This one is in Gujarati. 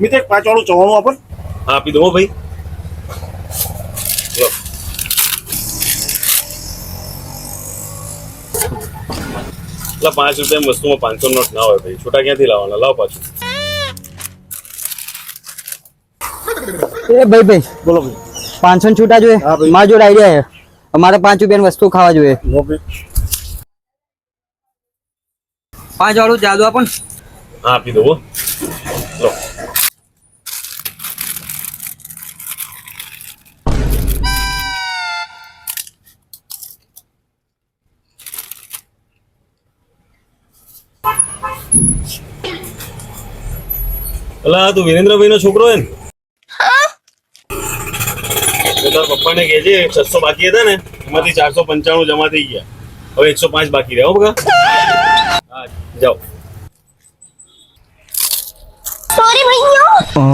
મિત્ર એક 5 વાળું ચવાણું આપો. હા આપી દો ભાઈ. લો એટલે 5 રૂપિયા વસ્તુમાં 500 નોટ ના હોય ભાઈ, છોટા ક્યાંથી લાવવાના? લાવ પાછું. એ ભાઈ બોલો ભાઈ. 500 છૂટા જોઈએ. હા ભાઈ. મારા જોડે આઈડિયા છે, અમારે 5 રૂપિયાની વસ્તુ ખાવા જોઈએ. લો ભાઈ. 5 વાળું જાદુ આપો ને. હા આપી દો હો. લો અલા તું વિરેન્દ્રભાઈ નો છોકરો હે ને? તાર પપ્પાને કહેજે 600 બાકી હતા ને એમાંથી 495 જમા થઈ ગયા, હવે 105 બાકી રહ્યા. હો બકા. હા જાઓ. અ